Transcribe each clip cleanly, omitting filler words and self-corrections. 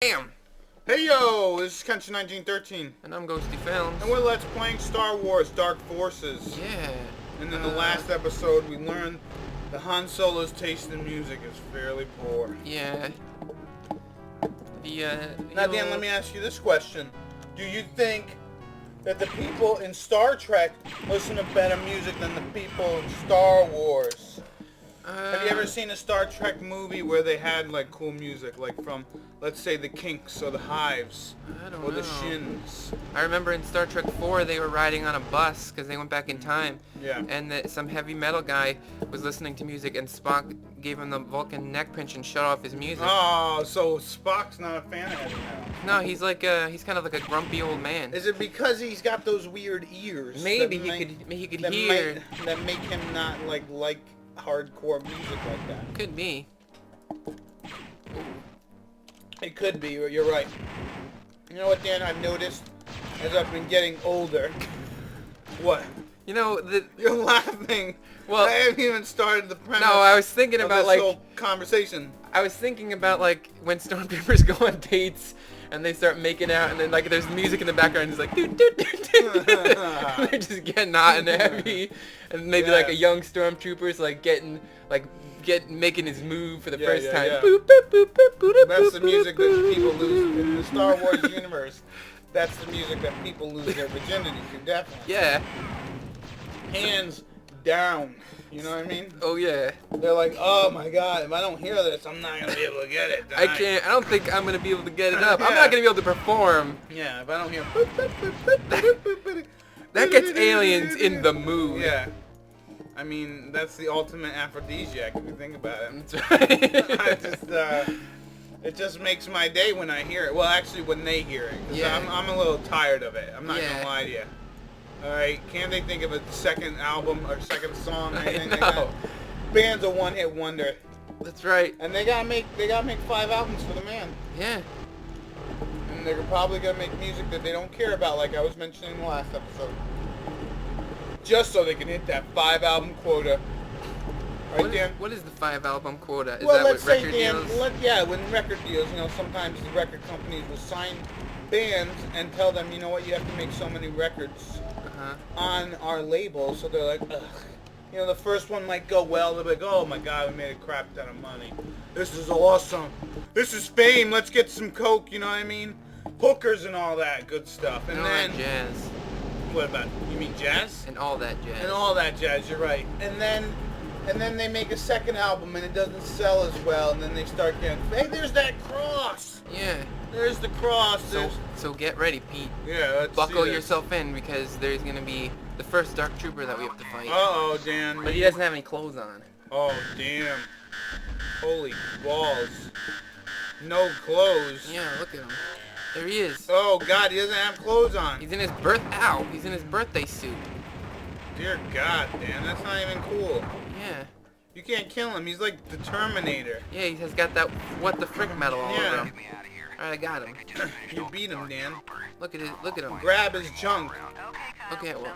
Damn! Hey yo, this is Kenshin 1913, And I'm Ghosty Films. and we're Let's Playing Star Wars Dark Forces. Yeah. And in the last episode, we learned that Han Solo's taste in music is fairly poor. Yeah. Now, Dan, let me ask you this question. Do you think that the people in Star Trek listen to better music than the people in Star Wars? Have you ever seen a Star Trek movie where they had, like, cool music, like from, let's say, the Kinks or the Hives? I don't or the know. Shins? I remember in Star Trek 4 they were riding on a bus because they went back in time. Yeah. And some heavy metal guy was listening to music and Spock gave him the Vulcan neck pinch and shut off his music. Oh, so Spock's not a fan of heavy metal. No, he's kind of like a grumpy old man. Is it because he's got those weird ears? Maybe that he could that hear. that make him not like hardcore music like that. Could be. It could be. You're right. You know what, Dan? I've noticed as I've been getting older. What? You know You're laughing. Well, I haven't even started the premise. No, I was thinking of about this like whole conversation. I was thinking about like when stormtroopers go on dates and they start making out and then like there's music in the background and it's like doo doo doo doo doo. And they're just getting hot and heavy and maybe like a young stormtrooper's like making his move for the first time. Yeah. Boop, boop, boop, boop, boop, boop, That's the boop, music boop, that people boop, lose boop. in the Star Wars universe. That's the music that people lose their virginity to, definitely. Yeah. Hands down. You know what I mean? Oh yeah. They're like, oh my god, if I don't hear this, I'm not gonna be able to get it I tonight. can't. I don't think I'm gonna be able to get it up. I'm Yeah. not gonna be able to perform. Yeah, if I don't hear. That gets aliens in the mood. Yeah. I mean, that's the ultimate aphrodisiac if you think about it. That's right. I just, it just makes my day when I hear it. Well, actually, when they hear it. 'Cause Yeah. I'm a little tired of it. I'm not Yeah. gonna lie to you. Alright, can't they think of a second album or second song or I anything like know. that? Band's a one-hit wonder. That's right. And they gotta make 5 albums for the man. Yeah. And they're probably gonna make music that they don't care about, like I was mentioning in the last episode. Just so they can hit that 5 album quota. Right, Dan? What is the 5 album quota? Is Well, that let's what say, record Dan, deals? when record deals, sometimes the record companies will sign bands and tell them, you know what, you have to make so many records Uh-huh. on our label. So they're like, ugh. The first one might go well. They're like, oh my god, we made a crap ton of money. This is awesome. This is fame. Let's get some coke, you know what I mean? Hookers and all that good stuff. And And all then, that jazz. what about, you mean jazz? And all that jazz. And all that jazz, you're right. And then they make a second album and it doesn't sell as well, and then they start getting, hey, there's that cross. Yeah. There's the cross. So get ready, Pete. Yeah, let's Buckle see this. yourself in because there's gonna be the first Dark Trooper that we have to fight. Uh-oh, Dan. But he doesn't have any clothes on. Oh, damn. Holy balls. No clothes. Yeah, look at him. There he is. Oh, God, he doesn't have clothes on. He's in his He's in his birthday suit. Dear God, Dan, that's not even cool. Yeah. You can't kill him. He's like the Terminator. Yeah, he has got that what the frick metal all Yeah. over him. Alright, I got him. You beat him, Dan. Look at him. Grab his junk. Okay, well,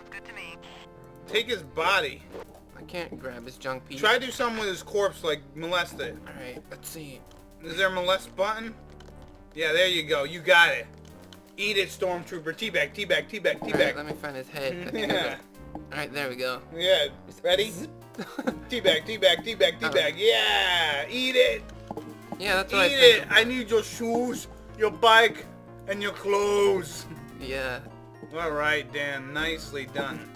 Take his body. I can't grab his junk piece. Try to do something with his corpse, like molest it. Alright, let's see. Is there a molest button? Yeah, there you go. You got it. Eat it, Stormtrooper. Teabag, teabag, teabag, Alright, teabag. let me find his head. I think Yeah. Alright, there we go. Yeah. Ready? Teabag, teabag, teabag, teabag. Yeah. Eat it. Yeah, that's what I Eat think. it. I need your shoes, your bike, and your clothes. Yeah. All right, Dan. Nicely done.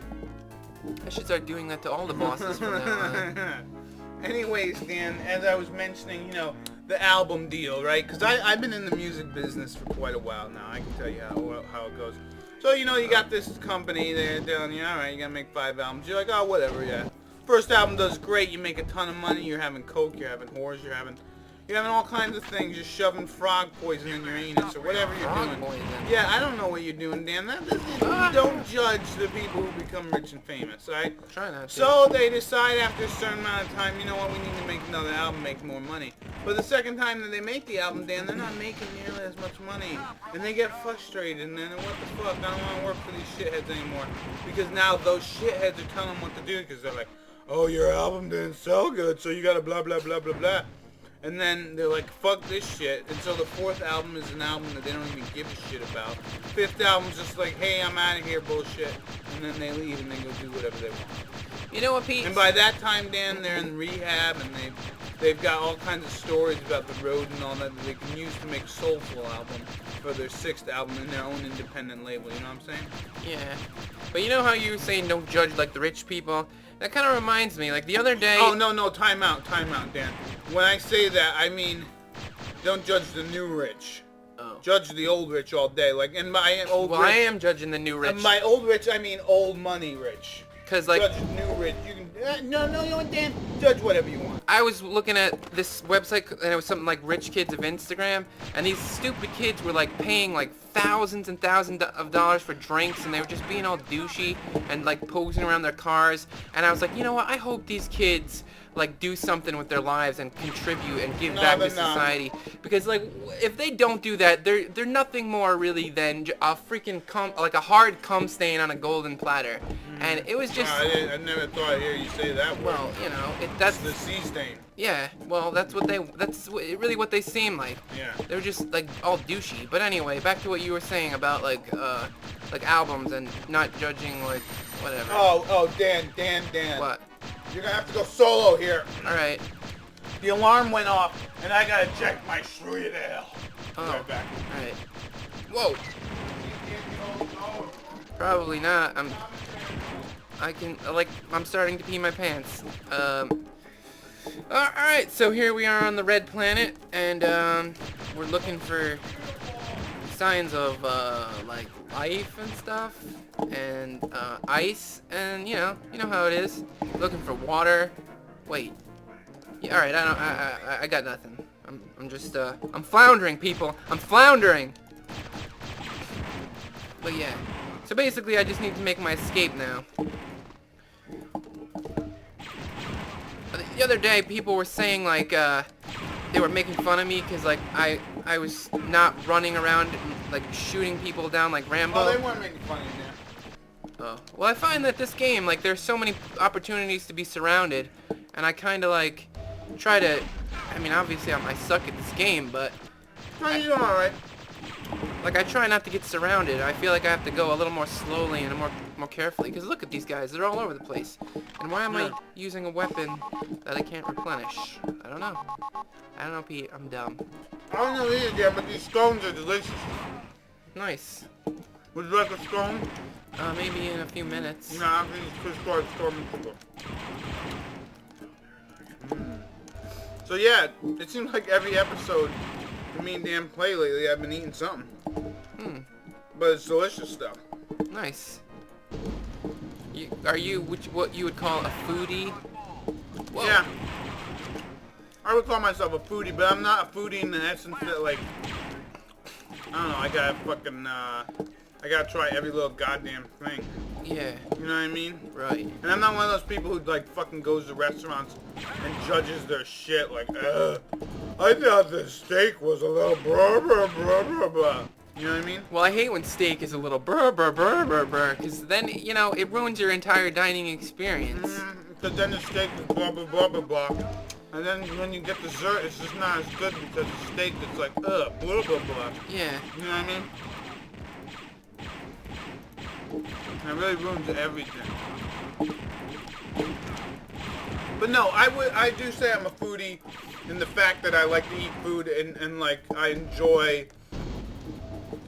I should start doing that to all the bosses from now on. Anyways, Dan, as I was mentioning, the album deal, right? Because I've been in the music business for quite a while now. I can tell you how it goes. So, you got this company, they're telling you, all right, you got to make 5 albums. You're like, oh, whatever, yeah. First album does great. You make a ton of money. You're having coke. You're having whores. You're having all kinds of things. You're shoving frog poison in your anus or whatever you're Frog doing. poison? Yeah, I don't know what you're doing, Dan. You don't judge the people who become rich and famous, all right? Try not to. So they decide after a certain amount of time, you know what, we need to make another album, make more money. But the second time that they make the album, Dan, they're not making nearly as much money. And they get frustrated, and then what the fuck, I don't want to work for these shitheads anymore. Because now those shitheads are telling them what to do, because they're like, oh, your album didn't sell good, so you gotta blah, blah, blah, blah, blah. And then they're like, fuck this shit. And so the fourth album is an album that they don't even give a shit about. Fifth album's just like, hey, I'm out of here, bullshit. And then they leave and they go do whatever they want. You know what, Pete? And by that time, Dan, they're in rehab and they've got all kinds of stories about the road and all that they can use to make a soulful album for their sixth album in their own independent label. You know what I'm saying? Yeah. But you know how you were saying don't judge like the rich people? That kind of reminds me, like the other day... Oh, no, time out, Dan. When I say that, I mean, don't judge the new rich. Oh. Judge the old rich all day. Like, in my old well, rich... I am judging the new rich. My old rich, I mean old money rich. Because, like... Judge new rich. You can... no, you know what, Dan? Judge whatever you want. I was looking at this website, and it was something like Rich Kids of Instagram, and these stupid kids were, like, paying, like, thousands and thousands of dollars for drinks, and they were just being all douchey and, like, posing around their cars, and I was like, you know what, I hope these kids, like, do something with their lives and contribute and give back to society, because, like, if they don't do that, they're nothing more, really, than a freaking like a hard cum stain on a golden platter, and it was just... I never thought I'd hear you say that word. Well, you know, that's... the C stain. Yeah, well, that's really what they seem like. Yeah. They're just, like, all douchey. But anyway, back to what you were saying about, like albums and not judging, like, whatever. Oh, Dan. What? You're gonna have to go solo here. Alright. The alarm went off, and I gotta check my Shredder. Oh, Right back. alright. Whoa. Probably not. I'm starting to pee my pants. Alright, so here we are on the red planet, and, we're looking for signs of, like, life and stuff, and, ice, and, you know how it is. Looking for water. Wait. Yeah, alright, I got nothing. I'm just, I'm floundering, people. I'm floundering! But yeah. So basically, I just need to make my escape now. The other day, people were saying, like, they were making fun of me because, like, I was not running around, like, shooting people down like Rambo. Oh, they weren't making fun of you, man. Oh. Well, I find that this game, like, there's so many opportunities to be surrounded, and I kind of, like, try to... I mean, obviously, I suck at this game, but... No, you're doing alright. Like, I try not to get surrounded. I feel like I have to go a little more slowly and more carefully. Because look at these guys. They're all over the place. And why am I using a weapon that I can't replenish? I don't know. I don't know, Pete. I'm dumb. I don't know either, yeah, but these scones are delicious. Nice. Would you like a scone? Maybe in a few minutes. No, I think it's Chris Stormtrooper. So yeah, it seems like every episode me and Dan play lately, I've been eating something. But it's delicious stuff. Nice. Are you what you would call a foodie? Whoa. Yeah. I would call myself a foodie, but I'm not a foodie in the essence that, like, I don't know, I gotta try every little goddamn thing. Yeah. You know what I mean? Right. And I'm not one of those people who, like, fucking goes to restaurants and judges their shit, like, I thought the steak was a little blah, blah, blah, blah, blah. You know what I mean? Well, I hate when steak is a little brr, brr, brr, brr, brr, because then, you know, it ruins your entire dining experience. Because then the steak is blah, blah, blah, blah, blah. And then when you get dessert, it's just not as good because the steak is like, blah, blah, blah. Yeah. You know what I mean? And it really ruins everything. But no, I do say I'm a foodie in the fact that I like to eat food and like I enjoy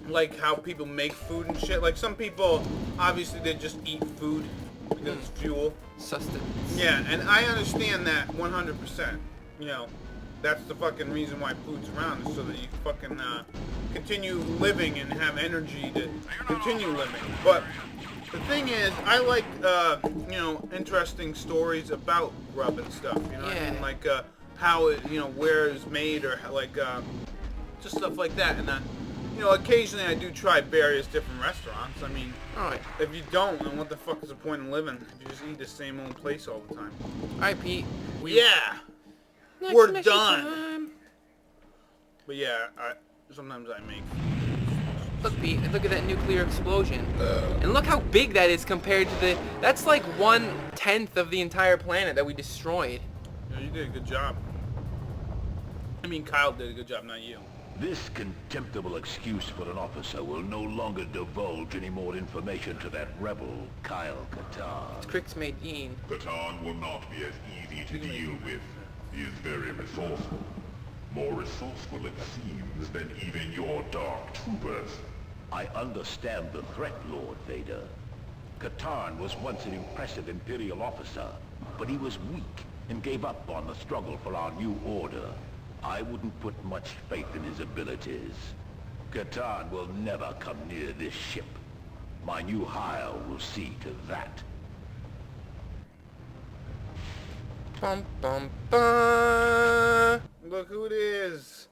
like how people make food and shit. Like some people, obviously they just eat food because it's fuel. Sustenance. Yeah, and I understand that 100%. You know, that's the fucking reason why food's around, is so that you fucking continue living and have energy to continue living. But the thing is, I like, you know, interesting stories about grub and stuff, you know what I mean? Like, how it, you know, where it's made, or how, like, just stuff like that. And you know, occasionally I do try various different restaurants. I mean, alright. If you don't, then what the fuck is the point in living if you just eat the same old place all the time? Alright, Pete. Yeah! We're done! Time. But yeah, sometimes I make... Look, Pete, look at that nuclear explosion. And look how big that is compared to the... That's like 1/10 of the entire planet that we destroyed. Yeah, you did a good job. I mean, Kyle did a good job, not you. This contemptible excuse for an officer will no longer divulge any more information to that rebel, Kyle Katarn. Crix Medine. Katarn will not be as easy to deal with. He is very resourceful. More resourceful, it seems, than even your Dark Troopers. I understand the threat, Lord Vader. Katarn was once an impressive Imperial officer, but he was weak and gave up on the struggle for our new order. I wouldn't put much faith in his abilities. Katarn will never come near this ship. My new hire will see to that. Bum bum bum. Look who it is.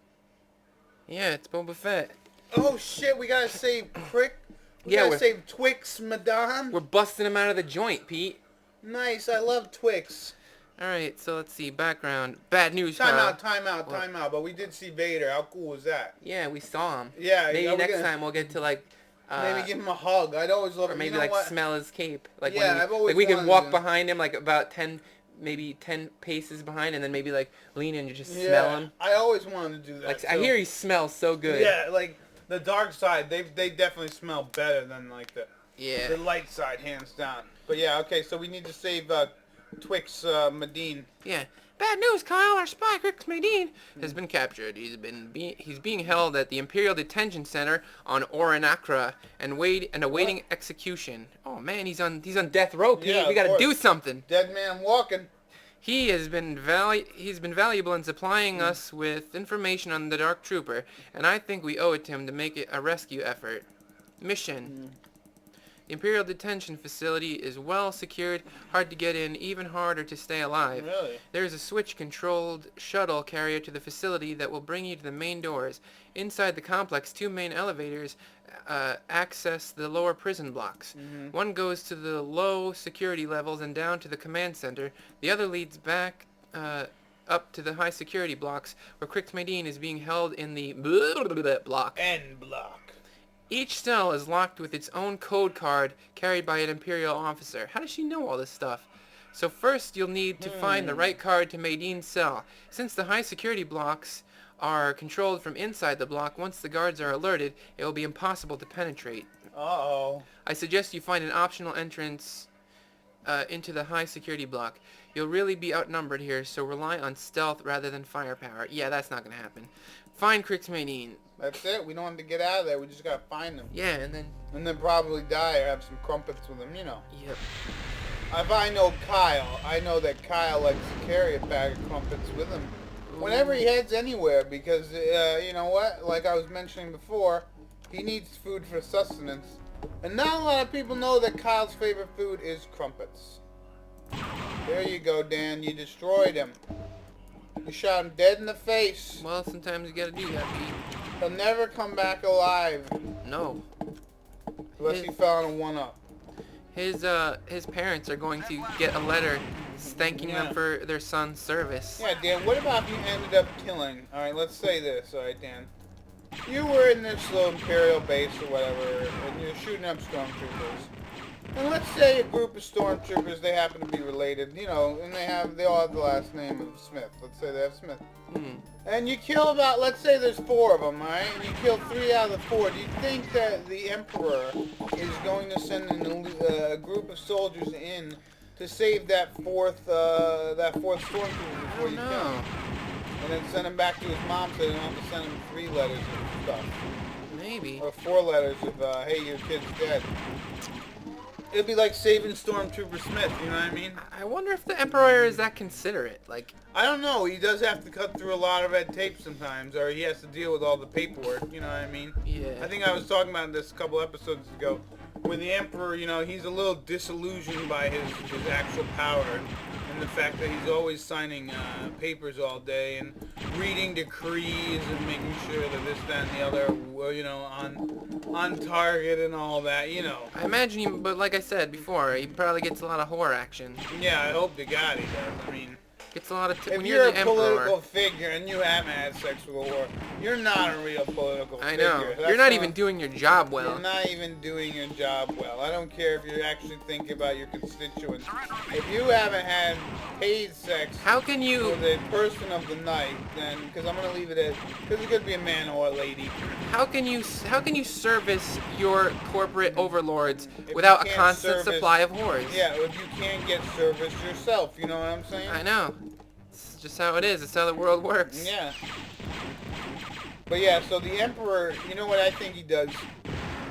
Yeah, it's Boba Fett. Oh shit, we gotta save Crick. We Yeah, gotta save Twix Madame. We're busting him out of the joint, Pete. Nice, I love Twix. Alright, so let's see. Background. Bad news, Time Kyle. out, time out, time out. But we did see Vader. How cool was that? Yeah, we saw him. Yeah, Maybe yeah, we're next gonna- time we'll get to like... Maybe give him a hug. I'd always love or it. maybe You know like what? smell his cape. Like Yeah, when I've always like we can wanted walk to. behind him like about 10, maybe 10 paces behind, and then maybe like lean in and just Yeah, smell him. I always wanted to do that. Like I too. hear he smells so good. Yeah, like the dark side, they definitely smell better than like the Yeah. light side, hands down. But yeah, okay, so we need to save Twix Medine. Yeah. Bad news, Kyle. Our spy, Crix Medine, has been captured. He's being held at the Imperial Detention Center on Orinacra and awaiting execution. Oh man, he's on death row, Pete. Yeah, We of gotta course. do something. Dead man walking. He has been he's been valuable in supplying us with information on the Dark Trooper, and I think we owe it to him to make it a rescue effort. Mission. The Imperial Detention Facility is well secured, hard to get in, even harder to stay alive. Really? There is a switch-controlled shuttle carrier to the facility that will bring you to the main doors. Inside the complex, 2 main elevators access the lower prison blocks. One goes to the low security levels and down to the command center. The other leads back up to the high security blocks, where Crix Medine is being held in the block. N block. Each cell is locked with its own code card carried by an Imperial officer. How does she know all this stuff? So first you'll need to find the right card to Madine's cell. Since the high security blocks are controlled from inside the block, once the guards are alerted, it will be impossible to penetrate. Uh-oh. I suggest you find an optional entrance into the high security block. You'll really be outnumbered here, so rely on stealth rather than firepower. Yeah, that's not going to happen. Find Crix Medine. That's it. We don't have to get out of there. We just gotta find them. Yeah, and then... probably die or have some crumpets with them, you know. Yep. If I know Kyle, I know that Kyle likes to carry a bag of crumpets with him whenever he heads anywhere because, you know what? Like I was mentioning before, he needs food for sustenance. And not a lot of people know that Kyle's favorite food is crumpets. There you go, Dan. You destroyed him. You shot him dead in the face. Well, sometimes you gotta do that, Pete. He'll never come back alive No. unless he fell on a one-up. His parents are going to get a letter thanking Yeah. them for their son's service. Yeah, Dan, what about if you ended up killing? Alright, let's say this, alright, Dan. You were in this little Imperial base or whatever, and you're shooting up stormtroopers. And let's say a group of stormtroopers, they happen to be related, you know, and they all have the last name of Smith. Let's say they have Smith. And you kill about, let's say there's 4 of them, alright? And you kill 3 out of the 4. Do you think that the Emperor is going to send a group of soldiers in to save that fourth stormtrooper before you kill him? No. And then send him back to his mom so they don't have to send him 3 letters of stuff. Maybe. Or 4 letters of, hey, your kid's dead. It'd be like saving Stormtrooper Smith, you know what I mean? I wonder if the Emperor is that considerate. Like, I don't know, he does have to cut through a lot of red tape sometimes, or he has to deal with all the paperwork, you know what I mean? yeah. I think I was talking about this a couple episodes ago, where the Emperor, you know, he's a little disillusioned by his actual power, and the fact that he's always signing papers all day, and reading decrees, and making sure that this, that, and the other, were, you know, on target and all that, you know. I imagine but like I said before, he probably gets a lot of horror action. Yeah, I hope to God he does. I mean, It's a lot of... If when you're you're a the political emperor... figure and you haven't had sex with a whore, you're not a real political I figure. know. That's You're not even doing your job well. You're not even doing your job well. I don't care if you're actually thinking about your constituents. If you haven't had paid sex How can you... with a person of the night, then, because I'm going to leave it at, because it could be a man or a lady. How can you service your corporate overlords If without you a can't constant service- supply of whores? Yeah, if you can't get service yourself, you know what I'm saying? I know. It's just how it is. It's how the world works. Yeah. But yeah, so the Emperor, you know what I think he does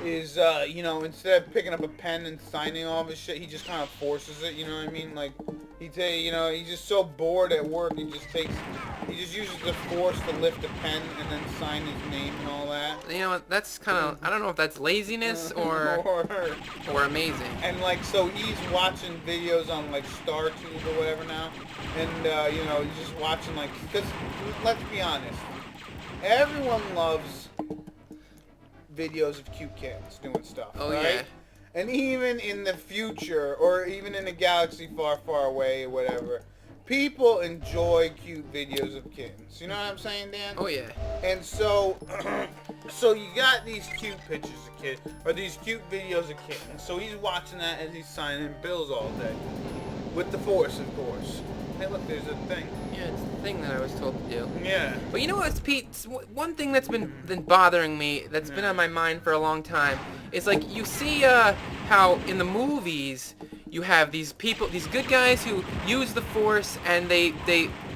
is, you know, instead of picking up a pen and signing all of his shit, he just kind of forces it, you know what I mean? Like, you know, he's just so bored at work, he just uses the force to lift a pen and then sign his name and all that. You know, that's kind of... I don't know if that's laziness or amazing. And like, so he's watching videos on like StarTube or whatever now, and you know, he's just watching like, because let's be honest, everyone loves videos of cute kids doing stuff, Oh, right? yeah. And even in the future, or even in a galaxy far, far away or whatever, people enjoy cute videos of kittens. You know what I'm saying, Dan? Oh, yeah. And so, so you got these cute pictures of kids, or these cute videos of kittens. So he's watching that as he's signing bills all day. With the Force, of course. Hey, look, there's a thing. Yeah, it's the thing that I was told to do. Yeah. But you know what, Pete? One thing that's been bothering me, that's been on my mind for a long time, is like you see how in the movies you have these people, these good guys who use the Force and they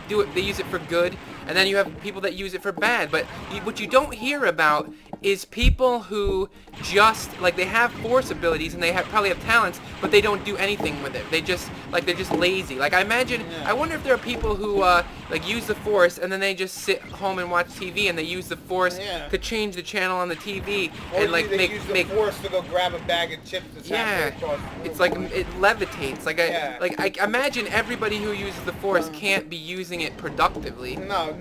do it, they use it for good, and then you have people that use it for bad. But what you don't hear about is people who just like they have Force abilities and they probably have talents, but they don't do anything with it. They're just lazy. Like I wonder if there are people who like use the Force and then they just sit home and watch TV and they use the Force to change the channel on the TV Or and like they make use the Force to go grab a bag of chips that's halfway across the room. it's like it levitates. Like I imagine everybody who uses the Force can't be using it productively. No.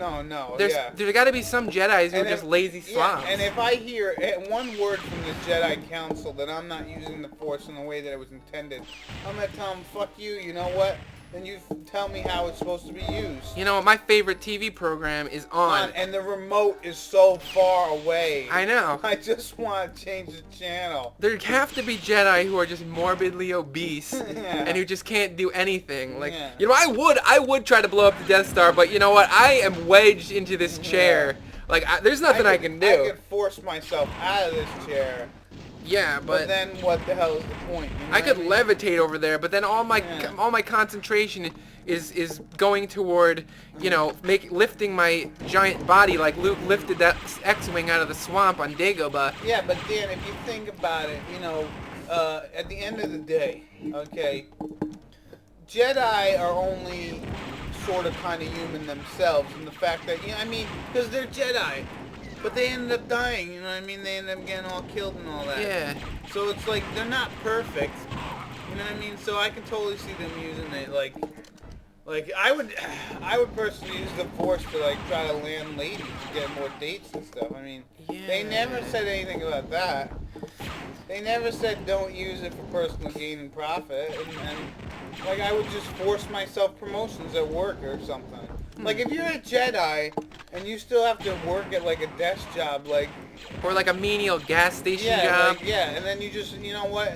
There's got to be some Jedis who are just lazy slobs. And if I hear one word from the Jedi Council that I'm not using the Force in the way that it was intended, I'm gonna tell them, fuck you, you know what? Then you tell me how it's supposed to be used. You know, my favorite TV program is on. And the remote is so far away. I know. I just want to change the channel. There have to be Jedi who are just morbidly obese and who just can't do anything. Like, you know, I would try to blow up the Death Star, but you know what? I am wedged into this chair. Like, there's nothing I can do. I could force myself out of this chair. Yeah, but then what the hell is the point? You know I could what I mean? levitate over there, but then all my concentration is going toward, you know, lifting my giant body like Luke lifted that X-wing out of the swamp on Dagobah. Yeah, but Dan, if you think about it, you know, at the end of the day, okay, Jedi are only sort of kind of human themselves, in the fact that, you know, I mean, because they're Jedi. But they ended up dying, you know what I mean? They ended up getting all killed and all that. Yeah. So it's like, they're not perfect. You know what I mean? So I can totally see them using it, like I would personally use the Force to, like, try to land ladies to get more dates and stuff. I mean, they never said anything about that. They never said don't use it for personal gain and profit. And like, I would just force myself promotions at work or something. Like, if you're a Jedi and you still have to work at, like, a desk job, like... Or, like, a menial gas station job. Like, and then you just, you know what?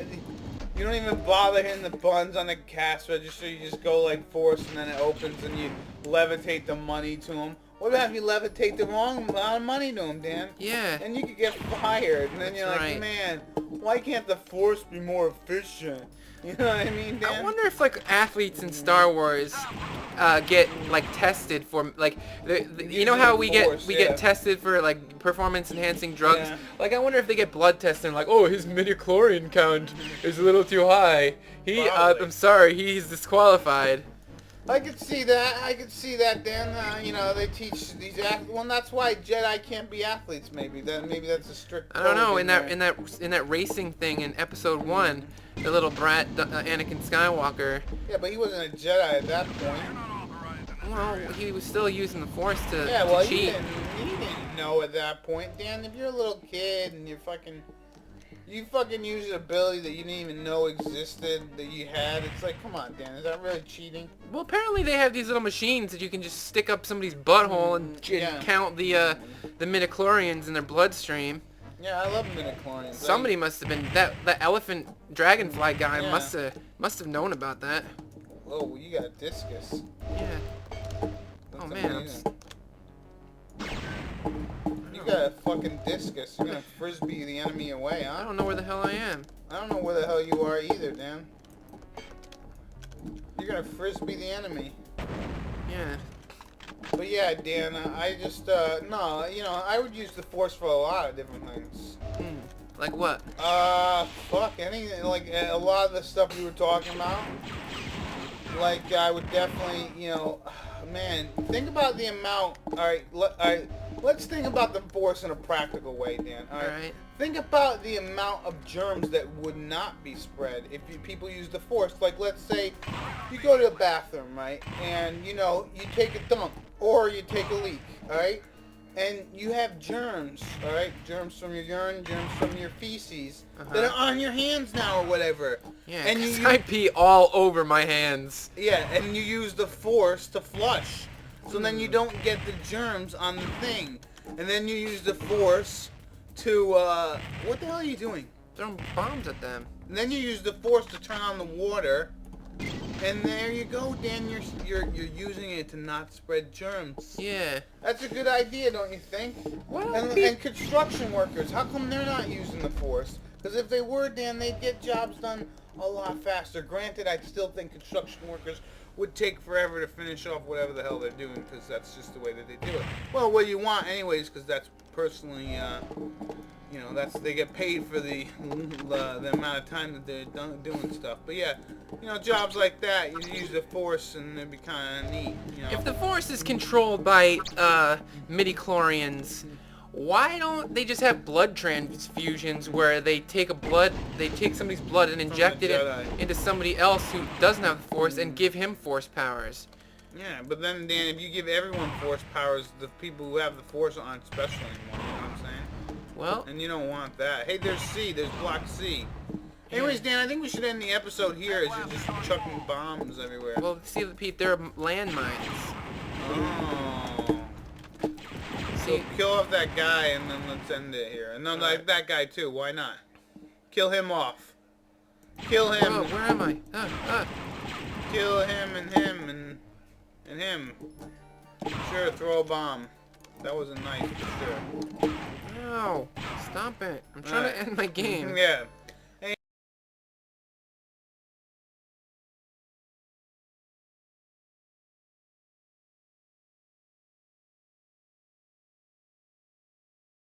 You don't even bother hitting the buttons on the cash register. You just go, like, Force, and then it opens, and you levitate the money to them. What about if you levitate the wrong amount of money to them, Dan? Yeah. And you could get fired. And then you're like, man, why can't the Force be more efficient? You know what I mean, Dan? I wonder if, like, athletes in Star Wars get, like, tested for, like, you know how we get tested for, like, performance-enhancing drugs? Yeah. Like, I wonder if they get blood tested and, like, oh, his midichlorian count is a little too high. I'm sorry, he's disqualified. I could see that, Dan. You know, they teach these athletes. Well, that's why Jedi can't be athletes. Maybe that's a strict. I don't know. In that racing thing in Episode 1, the little brat Anakin Skywalker. Yeah, but he wasn't a Jedi at that point. Well, he was still using the Force to to cheat. He didn't know at that point, Dan. If you're a little kid and you're fucking, You fucking use an ability that you didn't even know existed, that you had. It's like, come on, Dan, is that really cheating? Well, apparently they have these little machines that you can just stick up somebody's butthole and Yeah. count the midichlorians in their bloodstream. Yeah, I love midichlorians. Somebody must have been that elephant dragonfly guy Yeah. must have known about that. Oh, you got a discus. Yeah. That's Oh man, amazing. You got a fucking discus. You're gonna frisbee the enemy away, I huh? don't know where the hell I am. I don't know where the hell you are either, Dan. You're gonna frisbee the enemy. Yeah. But yeah, Dan, I just, no, you know, I would use the Force for a lot of different things. Like what? Fuck, anything, like, a lot of the stuff you were talking about. Like, I would definitely, you know, man, think about the amount, alright, let's think about the Force in a practical way, Dan, Alright. Think about the amount of germs that would not be spread if people use the Force. Like, let's say you go to the bathroom, right? And, you know, you take a dump or you take a leak, alright? And you have germs, alright? Germs from your urine, germs from your feces that are on your hands now or whatever. Yeah, and 'cause I pee all over my hands. Yeah, and you use the Force to flush. So then you don't get the germs on the thing. And then you use the Force to, what the hell are you doing? Throwing bombs at them. And then you use the Force to turn on the water. And there you go, Dan. You're using it to not spread germs. Yeah. That's a good idea, don't you think? Well, And construction workers, how come they're not using the Force? Because if they were, Dan, they'd get jobs done a lot faster. Granted, I still think construction workers would take forever to finish off whatever the hell they're doing, because that's just the way that they do it. Well, what you want anyways, because that's personally, you know, they get paid for the amount of time that they're doing stuff. But yeah, you know, jobs like that, you use the Force and it'd be kind of neat, you know. if the Force is controlled by midichlorians, why don't they just have blood transfusions where they take somebody's blood and inject it Jedi. into somebody else who doesn't have the Force and give him Force powers? Yeah, but then, Dan, if you give everyone Force powers, the people who have the Force aren't special anymore, you know what I'm saying? Well, And you don't want that. Hey, there's Block C. Anyways, Dan, I think we should end the episode here as you're just chucking bombs everywhere. well, see, Pete, there are landmines. Oh. So See, kill off that guy and then let's end it here. And then like that guy too, why not? Kill him off. Kill him. oh, where am I? Kill him and him and him. Sure, throw a bomb. That was a knife for sure. No, stop it. I'm trying to end my game. Yeah.